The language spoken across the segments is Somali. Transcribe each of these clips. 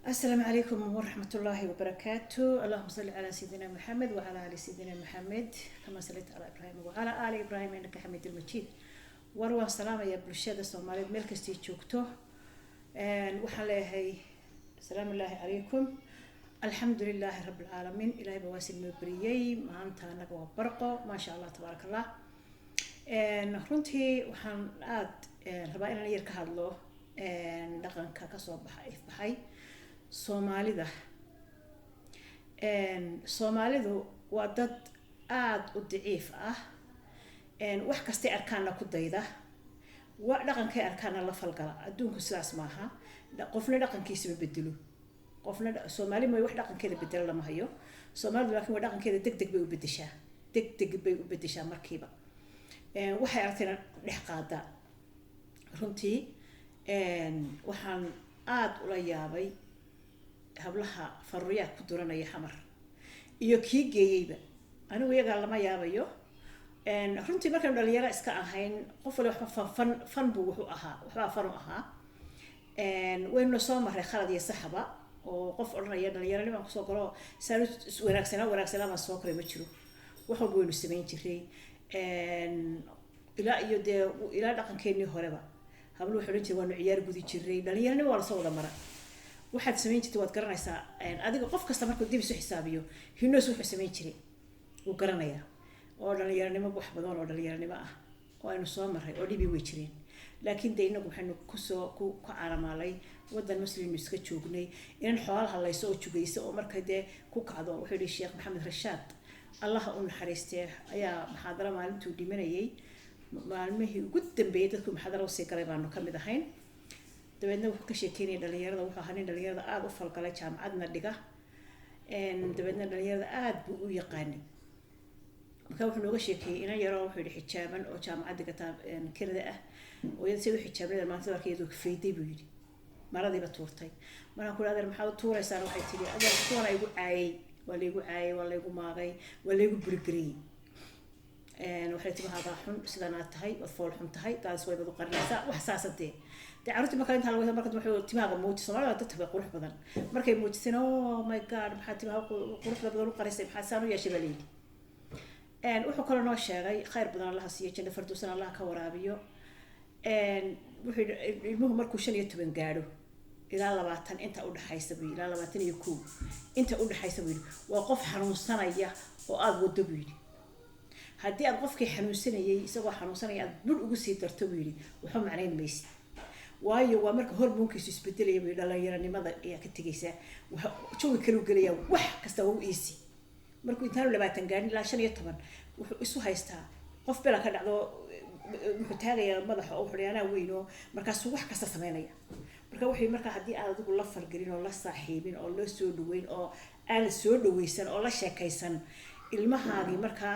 السلام عليكم ورحمة الله وبركاته. اللهم صل على سيدنا محمد وعلى آل سيدنا محمد كما صليت على إبراهيم وعلى آل إبراهيم إنك حميد المجيد. وروى السلام يا بلشاد الصومالي ملكستي تشوكتو وحلاه سلام الله عليكم. الحمد لله رب العالمين إلهي بواسل مبريي ما أنت نقوى برقة ما شاء الله تبارك الله. runtii waxaan aad rabaa inaan yar ka hadlo dhaqanka ka soo baxay Soomaalida. Soomaalidu waa dad aad u daciif ah wax kasta arkaana ku dayda waa dhaqankay arkaana la falgala adduunku sidaas maaha qofna dhaqankiisa ma bedelo qofna Soomaali ma wax dhaqankeeda bedel lama hayo Soomaalidu laakiin waa dhaqankeeda degdeg bay u bedeshaa markiiba waxay aragtayna dhex qaada runtii waxaan aad ula yaabay hablaha farriyaad ku duranaya xamar iyo kii geeyayba anigu iyaga lama yaabayo runtii markaan dhalinyaro iska ahayn qof wali wax fan buu wuxuu ahaa waxba fan u ahaa waynu soo maray khalad iyo saxaba oo qof oranaya dhalinyaronimo ku soo galo saan wanaagsanaa ma soo koray ma jiro wax walba waynu sameyn jiray ilaa dhaqankeennii horeba hablo wuxuu oran jiray waanu ciyaar gudi jiray dhalinyaronimo waa la soo wada mara waxaad sameyn jirtay waad garanaysaa adiga qof kasta markuu dib isu xisaabiyo hinoos wuxuu sameyn jiray wuu garanayaa oo dhalinyaronimo wax badan oo dhalinyaronimo ah oo aynu soo maray oo dhibi way jireen laakiin de inagu waxaynu ku caalamaalay wadan muslim iska joognay in xoolaha la soo jugayso oo markay de ku kacdo wuxuu yiri Sheekh Maxamed Rashaad Allah uu naxariistay ayaa muxaadara maalintuu dhimanayay maalmihii ugu dambeeyay dadku muxaadara u sii galay baanu ka mid ahayn dabeedna wuxuu ka sheekeynay dhalinyarada wuxuu ahaa nin dhalinyarada aad u falgalay jaamacadna dhiga dabeedna dhalinyarada aad buu u yaqaanay marka wuxuu nooga sheekeeyay in yaro wuxuu yiri xijaaban oo jaamacad dhigata Kanada ah oo iyada sidoo xijaabada maanta warkeedu ka fayday buu yiri maradiiba tuurtay maraan ku raadar maxaa u tuuraysaa waxay tiri adeer kuwan ay ugu caayay waa laygu maagay waa laygu burburiyay waxay tiri hada xun sidana tahay wad fool xun tahay taas way badu qarinaysaa wax saasatee تعرفت ما كانت هالوقت مركز محور تماغ موت صومالي تتبع قروح بدن مركز موت سنة أوه ماي جاد محاتي قروح بدن قريسي محاسانو يا شبالين وحو كل نوع شيء خير بدن الله سيئة كنا فردوسنا الله كورابيو وحو المهم مركو شن يتبن قارو إلى لباتن أنت أود حيسبي إلى لباتن يكو أنت أود حيسبي وقف حنون سنة يا وأب ودبيلي هدي أبغفك حنون سنة يا سوا حنون سنة يا بل أقصي ترتبيلي وحوم علينا ميسي waayo waa marka hormoonkiisu isbedelaya bay dhalinyaranimada ayaa ka tagaysa waxa uu kale galaya wax kasta uu eesi markuu intaan 20 gaari ilaa 15 wuxuu isu haystaa qof bela ka dhacdo wuxuu taagaya madaxa oo xuriyaana weyno markaas wax kasta sameynaya marka hadii aad adigu la fargelin oo la saaxiibin oo la soo dhaweyn oo aan soo dhaweysan oo la sheekaysan ilmahaagi marka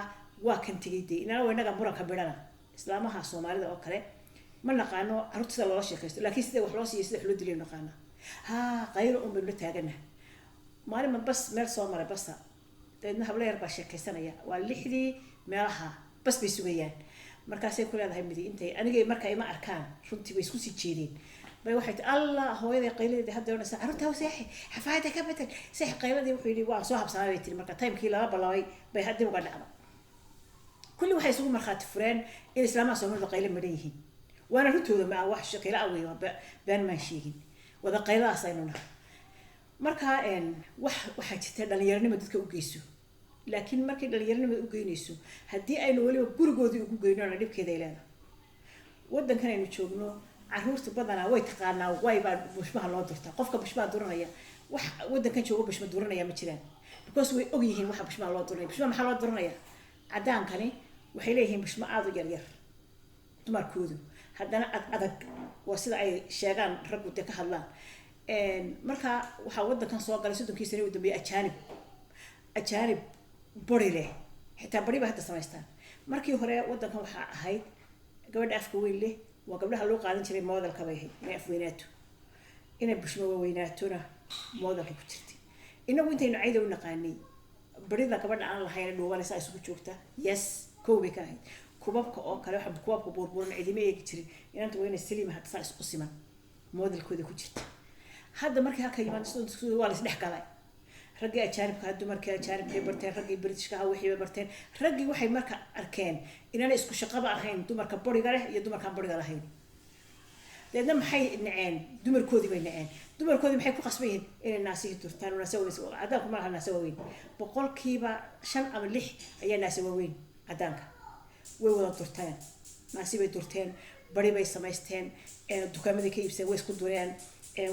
waa kan tigayday inana waynaga muranka bidhana islaamaha Soomaalida oo kale ما نقانو عرفت سلا الله شيء لكن سيد وحلاس يسيد حلو دليل نقانا غير بنت تاجنا ما لي من بس مر صومر بس لأنها بلا يربى شيء كسنة يا واللحدي مرها بس بيسويان مركز كل هذا همدي أنت أنا جاي مركز ما أركان شنتي بيسكوسي تشيلين بيوحد الله هو إذا قيل ده هذا ولا عرفت هو ساحي حفايته كبتل ساحي قيل ده وحيدي وصاحب صاحبتي المركز تايم كيلا بلاوي بيهدي وقلنا كل واحد يسوي مرخات فرين الإسلام أصلا قيل مريهين وانا رتوده مع وحش قيل قوي بان ما شيغين wada qaylaha saynuna marka waxa jirta dhalinyarnimo dadka u geyso laakiin markay dhalinyarnimo u geynayso hadii aynu waliba gurigoodii ugu geynona dhibkeeda ilaa wadankan aynu joogno caruurta badana way taqaanaa way baa bushmaha loo dirta qofka bushmaha duranaya wax wadankan joogo bushma duranaya ma jiraan because way og yihiin waxa bushmaha loo duranaya bushmaha maxaa loo duranaya cadaankani waxay leeyihiin bushma aad u yar dumarkoodu haddana adag waa sida ay sheegaan raggu ka hadlaan marka waxa wadankan soo galay 30 sano u dambeeyay ajaanib bari leh xitaa bari ba hadda samaystaan markii hore wadankan waxa ahayd gabadha afka weyn leh waa gabdhaha loo qaadan jiray modelka bay ahayd inay afweynaato inay bushmo weynaatona modelka ku jirtay inagu intaynu ciido u naqaanay barida gabadha aan lahayn dhoobanaysa isugu joogta yes koobi ka ahayd kubabka oo kale waxa kubabka burburan cidima eegi jirin inanta weyna saliima hadda saas u siman modelkooda ku jirta hadda markii halka yimaado waa la isdhex galay raggii ajaanibka hadda markii ajaanibkay barteen raggii britishka ah wixii barteen raggii waxay marka arkeen inaanay isku shaqaba ahayn dumarka bariga leh iyo dumarkaan bariga lahayn deedna maxay naceen dumarkoodii bay naceen dumarkoodii maxay ku qasban yihiin inay naasihii durtaan cadaanku ma laha naasa waaweyn boqolkiiba 5 ama 6 ayaa naasa waaweyn cadaanka way wada durteen naasi bay durteen bari bay samaysteen dukaamadii ka iibsadeen way isku dureen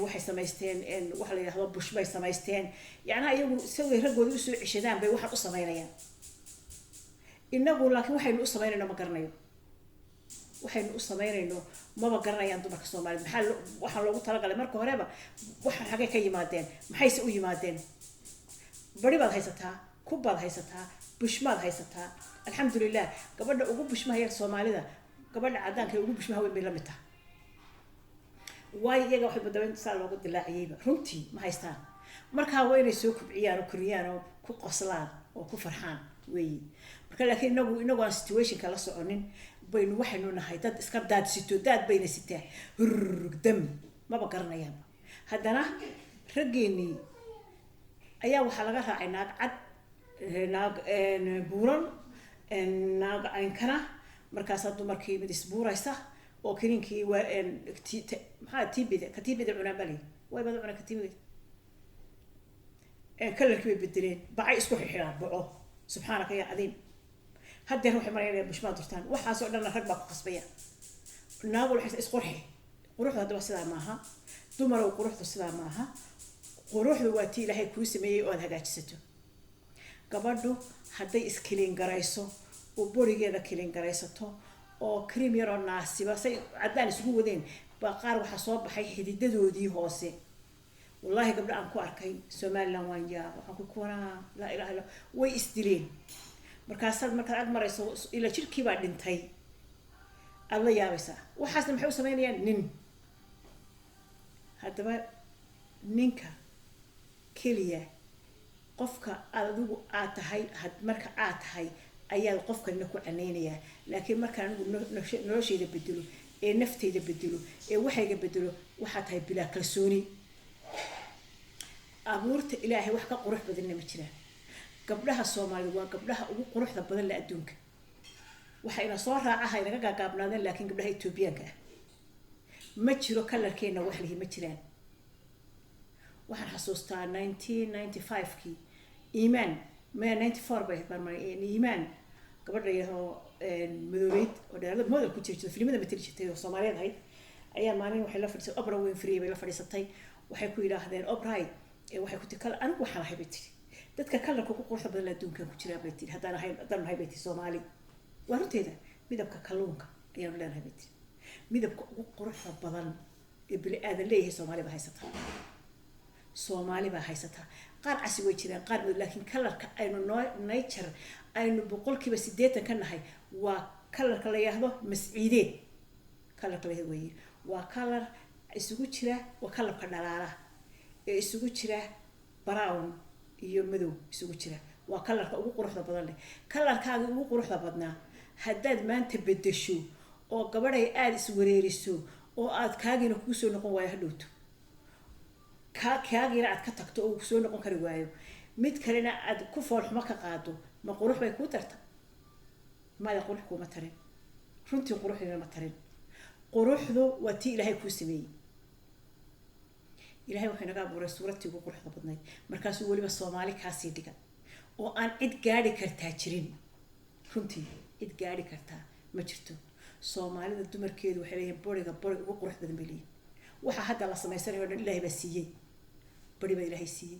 waxay samaysteen waxa la yiraahdo bush bay samaysteen yaani ayagu sawir ragooda u soo cishadaan bay waxa u sameeyaan inagu laakiin waxaynu u sameeynaa ma garanayo waxaynu u sameeynayno maba garanayaan dumarka Soomaaliyeed maxaa waxa loogu talagalay marka horeba waxa xagee ka yimaadeen maxayse u yimaadeen bari baad haysataa kubaad haysataa bushmaad haysataa alxamdulillah gabadha ugu bushmaha yar Soomaalida gabadha cadaanka ugu bushmaha weyn bay la mid tahay way iyaga waxay badaween saal loogu dilaaciyayba runtii ma haystaan marka waa inay soo kubciyaan oo kuriyaan oo ku qoslaan oo ku farxaan way marka laakiin inagu aan situation kala soconin baynu waxaynu nahay dad iska daadsito daad bayna sitaa dam maba garanayaan haddana raggeeni ayaa waxa laga raacay naag cad naag buuran naag aynkana markaas dumarkii mid isbuuraysa oo kirinkii waa maxaa tiibida cunabali way bada cuna katiibida kalarkii bedeleen bacay isku xirxiraan baco subxaanaka ya cadiim haddeer waxay marayaan bushmaa durtaan waxaas oo dhan rag baa ku qasbaya naagu waxay isqurxi quruxda hadaba sidaa maaha dumar oo quruxda sidaa maaha quruxdu waa tii Ilaahay kuu sameeyay oo aad hagaajisato gabadhu hadday iskilin garayso oo borigeeda kilin garaysato oo cream yar oo naasiba say cadaan isugu wadeen baa qaar waxa soo baxay xididadoodii hoose wallahi gabdha aan ku arkay Soomaaliland waan yaa waxaan ku koonaa la ilaaha illa way isdileen markaasad marka aad marayso ila jirkii baa dhintay alla yaabaysa waxaasna maxay u sameynayaan nin hadaba ninka kaliya qofka adigu aad tahay marka aad tahay ayaa qofkana ku caneynaya laakiin marka anigu noloshayda bedelo ee naftayda bedelo ee waxayga bedelo waxa tahay bila kalsooni abuurta Ilaahay wax ka qurux badan ma jiraan gabdhaha Soomaaliyeed waa gabdhaha ugu quruxda badan la adduunka waxayna soo raacahay naga gaagabnaadeen laakiin gabdhaha Itoobiyaanka ma jiro kalarkeena wax lihi ma jiraan waxaan xasuustaa 1995kii iimaan ma 94 bay barmay iimaan gabadha yaho madoobeyd oo dheerada model ku jirto filimada matali jirtay oo Soomaaliyeed ahayd ayaa maalin waxay la fadhiisay Oprah Winfrey bay la fadhiisatay waxay ku yiraahdeen Oprah waxay ku tikal anigu waxaan ahay bay dadka kalarka ku quruxda badan adduunka ku jira bay tiri haddaan ahay bay Soomaali waa runteeda midabka kalluunka ayaan leeyahay bay tiri midabka ugu quruxda badan ee bil aadan leeyahay Soomaali baa haysata qaar casi way jiraan qaar mid laakiin kalarka aynu nature aynu boqolkiiba 80 ka nahay waa kalarka la yiraahdo masciideed kalarka la yiraahdo waa kalar isugu jira waa kalarka dhalaala ee isugu jira brown iyo madow isugu jira waa kalarka ugu quruxda badan leh kalarkaaga ugu quruxda badnaa haddaad maanta bedesho oo gabadhay aad is wareeriso oo aad kaagina ku soo noqon waayo hadhowto kaagina aad ka tagto oo ku soo noqon kari waayo mid kalena aad ku foolxuma ka qaado ma qurux bay ku tarta ma la qurux kuma tarin runtii quruxina ma tarin quruxdu waa tii Ilaahay ku sameeyay Ilaahay wuxuu naga abuuray suuradii ugu quruxda badnayd markaasuu waliba Soomaali ka sii dhigan oo aan cid gaari kartaa jirin runtii cid gaari kartaa ma jirto Soomaalida dumarkeedu waxay leeyihiin boriga ugu quruxda badan bay leeyihiin waxa hadda la sameysanayo Ilaahay baa siiyay bari baa Ilaahay siiyay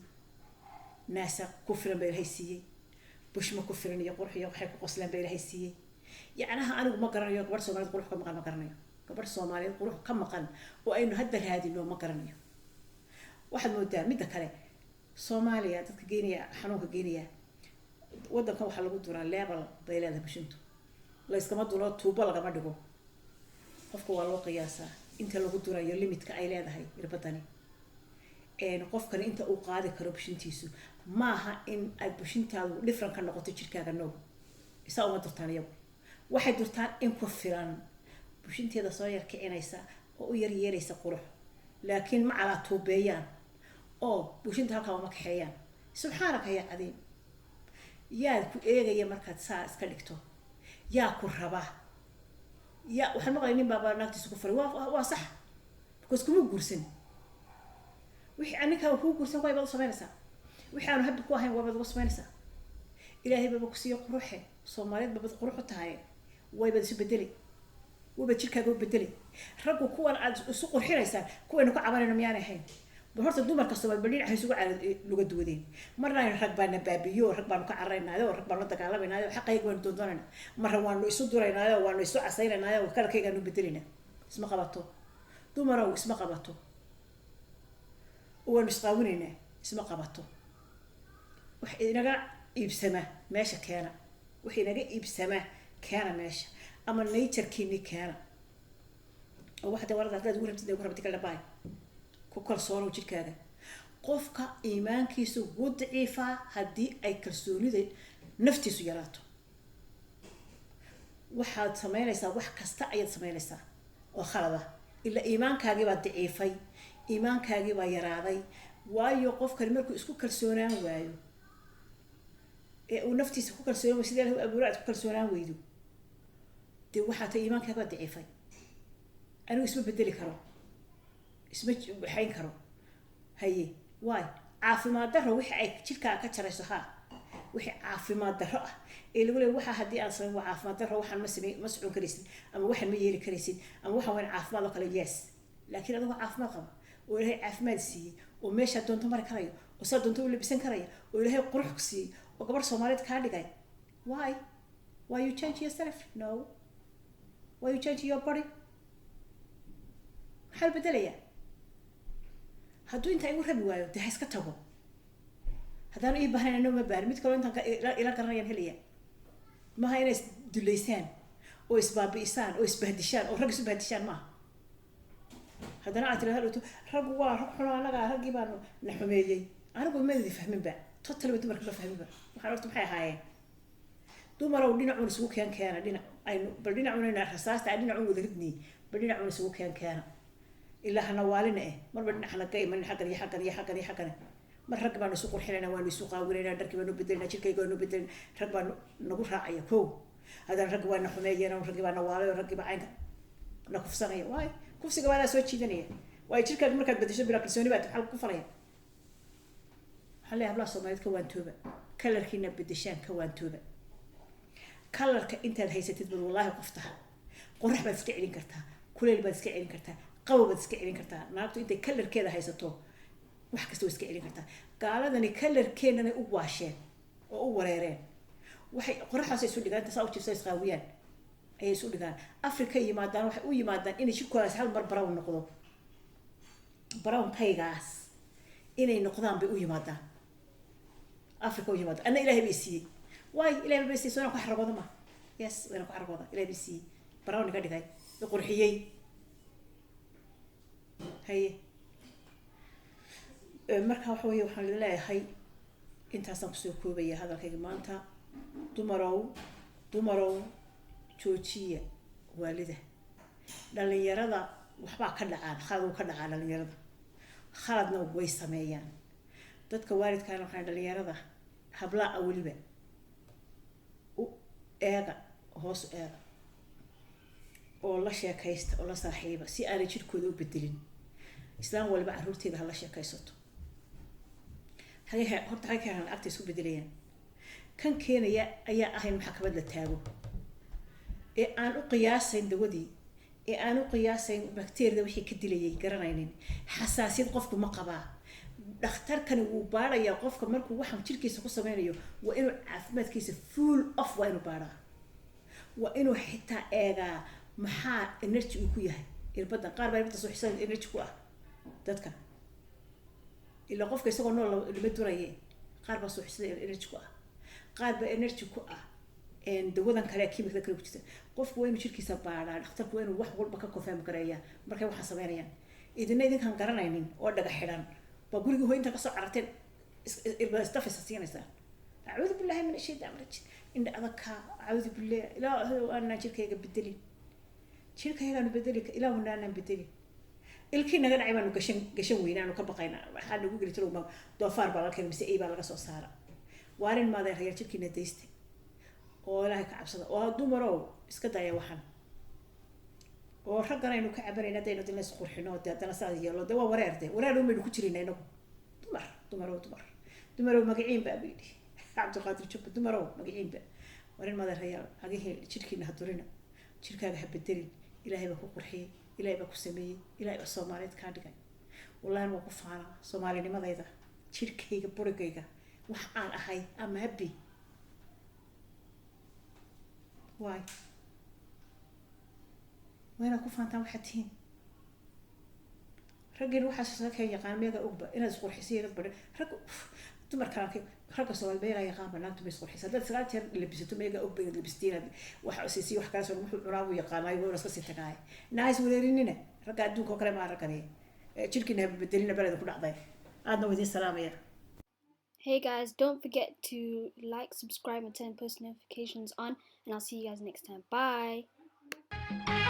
naasa ku filan baa Ilaahay siiyay bushma ku filan iyo qurxiyo waxay ku qoslaan baa Ilaahay siiyay yacnaha anigu ma garanayo gabar Soomaaliyeed qurux ka maqan ma garanayo gabar Soomaaliyeed qurux ka maqan oo aynu hadda raadino ma garanayo waxaad moodaa midda kale Soomaaliya dadka Kenya xanuunka Kenya wadanka waxa lagu duraa level bayleeda bishintu la iskama dulo tuubo laga ma dhigo qofka waa loo qiyaasaa inta lagu durayo limitka ay leedahay irbadani qofkan inta uu qaadi karo bishintiisu maaha in aad bishintaadu different ka noqoto jirkaaga no isa uma durtaan iyagu waxay durtaan in ku filan bishinteeda soo yar kicinaysa oo u yar yeeraysa qurux laakiin ma calaa tuubeeyaan oo bushinta halkaa uma kaxeeyaan subxaanaka yaa cadiim yaad ku eegaya markaad saa iska dhigto yaa ku raba yaa waxaan maqlay nin baabaa naagtiisa ku furay waa sax because kuma guursan wixii aninkaa kuu guursan way baad u samaynaysaa wixii aanu habbi ku ahayn waa baad uga samaynaysaa ilaahay baba ku siiyo quruxe soomaaliyeed babad quruxu tahay way baad isu bedeli waba jirkaaga u bedeli raggu kuwan aad isu qurxinaysaan kuwaynu ka cabanayno miyaanay ahayn bal horta dumarka Soomaaliyeed bal dhinaca isugu luga duwadeen marna rag baana baabiyo rag baanu ka cararaynaayo rag baanu dagaalamaynayo xaqayga waan doondoonayna marna waanu isu duraynaayo waanu isu casaynaynayo kalkayga aanu bedelina isma qabato dumaro isma qabato waanu isqaawinayna isma qabato wax inaga iibsama meesha keena wax inaga iibsama keena meesha ama nature-kiini keena oo waxda warada dad ugu rabtay kala baay ku kalsoon jirkaaga qofka iimaankiisu wuu daciifaa haddii ay kalsoonida naftiisu yaraato waxaad samaynaysaa wax kasta ayaad samaynaysaa oo khalad ah ila iimaankaagii baa daciifay iimaankaagii baa yaraaday waayo qofkani markuu isku kalsoonaan waayo ee uu naftiisa ku kalsoon waayo sidee lahu abuuraad ku kalsoonaan weydo dee waxaa ta iimaankaaga baa daciifay anigu isma bedeli karo isma waxayn karo haye waay caafimaad darro wixii ay jirkaa ka jarayso haa wixii caafimaad darro ah ee lagu leeyahay waxa haddii aan sameeyo caafimaad darro waxaan ma socon karaysid ama waxaan ma yeeli karaysid ama waxaan waan caafimaad oo kale yes laakiin adigu caafimaad qaba oo ilaahay caafimaad siiyey oo meesha doonto mari karayo oo saa doonto u labisan karayo oo ilaahay qurux ku siiyey oo gabar Soomaaliyeed ka dhigay why you change yourself no why you change your body hal bedelayaa hadduu inta igu rabi waayo dee ha iska tago haddaan ii baahnayna ma baahin mid kaloo intaan ila garanayaan helaya maaha inay isduleysaan oo isbaabi'isaan oo isbahdishaan oo rag isu bahdishaan maaha haddana aad tiraahdo raggu waa rag xuno anaga raggii baanu na xumeeyey anigu ma fahminba totally dumarka ma fahminba waxaan horta maxay ahaayeen dumarow dhinacuun isugu keena dhinac aynu bal dhinacuunayna rasaasta dhinacuun wada ridnii bal dhinacuun isugu keena ilaa hana waalina marba dhinaxna ka iman xaqan mar rag baan isu qurxinayna waan isu qaawinayna dharkii baan u bedelina jirkayga waan u bedelina rag baan nagu raacaya koow hadan rag baan xumeeyeen rag baan waalayo rag baan aynka na kufsanaya waay kufsiga waa soo jiidanaya waay jirkaaga markaad bedesho bila kalsooni baad xal ku falaya hal habla Soomaaliyeed ka waan tooba kalarkiina bedeshaan ka waan tooba kalarka intaad haysatid bal wallahi qoftaha qurux baad iska celin kartaa kuleel baad iska celin kartaa qabow baad iska celin kartaa naagtu intay kalarkeeda haysato wax kasta way iska celin kartaa gaaladani kalarkeedana u waasheen oo u wareereen waxay qoraxaas isu dhigaan taas u jifsay isqaawiyaan ay isu dhigaan Afrika yimaadaan waxay u yimaadaan inay shirkoodaas hal mar brown noqdo brown kaygaas inay noqdaan bay u yimaadaan Afrika u yimaadaan ana ilaahay bay siiyey waay ilaahay bay siiyey soo ku xarabada ma yes waan ku xarabada ilaahay bay siiyey brown ka dhigay qurxiyay haye marka waxa weeye waxaan leeyahay intaasaan kusoo koobaya hadalkayga maanta dumarow joojiya waalida dhalinyarada waxbaa ka dhacaan khalad ka dhacaa dhalinyarada khaladna way sameeyaan dadka waalidkaana waxaan dhalinyarada hablaa waliba u eega hoos eega oo la sheekaysta oo la saaxiiba si aanay jirkooda u bedelin islaan walba caruurteeda hala sheekaysato horta hay keenan agta isku bedelayaan kan keenaya ayaa ahayn maxkamad la taago ee aan u qiyaasayn dawadii ee aan u qiyaasayn bakteeriyada wixii ka dilayay garanaynin xasaasiyad qofku ma qabaa dhakhtarkani wuu baarayaa qofka markuu waxaan jirkiisa ku sameynayo waa inuu caafimaadkiisa full off waa inuu baaraa waa inuu xitaa eegaa maxaa energy uu ku yahay irbadan qaar baa irbada soo xisaan energy ku ah dadka ila qofka isagoo nool lama duraye qaar baa soo xisay energy ku ah qaar baa energy ku ah dawadan kale kiimikada kale ku jirta qofku waa inuu jirkiisa baaraa dhakhtarku waa inuu wax walba ka confirm gareeyaa markay waxa sameynayaan idinkan garanaynin oo dhaga xidhan ba guriga hooyinta ka soo cararteen irbada stafisa siinaysaa a'uudu billahi min ash-shaytaan rajim inda adaka a'uudu billahi ilaahu ana jirkayga bedeli jirkayga aan bedeli ilaahu naanan bedeli ilkii naga dhacay baanu gashan weynaanu ka baqaynaa waxaa nagu geli jiro doofaar baa laga keenay mise ay baa laga soo saara waa arrin maadeerayaal jirkiina daysta oo ilaahay ka cabsada oo dumarow iska daya waxan oo raggan aynu ka cabanayna haddaynu dina is qurxino dee haddana saas yeelo dee waa wareer umaynu ku jirayna inagu dumarow magaciin baa buu yidhi cabdiqaadir jubba dumarow magaciinba warin maadeerayaal hagihii jirkiina ha durina jirkaaga ha bedelin ilaahay baa ku qurxiyey ilaahay baa ku sameeyey ilaahay baa soomaaliyeed kaa dhigay wallahi waa ku faanaa soomaalinimadayda jirkayga burigayga wax aan ahay ama habi waay wayna ku faantaan waxaad tihiin raggeen waxaas isaga keen yaqaan meega ogba inaad isqurxisay inaad badhin dumarka ragga Soomaaliyeed meela yaqaan banaantu bay isqurxisay dad sagaal jeer labisato meega ogba inaad labistiin waxa siisi wax kala soo wuxuu cunaa uu yaqaanay waa iska sii tagaay naas weerinina ragga adduunka kale ma aragani jirkiina bedelina balad ku dhacday aadna wadi salaamaya. Hey guys, don't forget to like, subscribe and turn post notifications on, and I'll see you guys next time. Bye.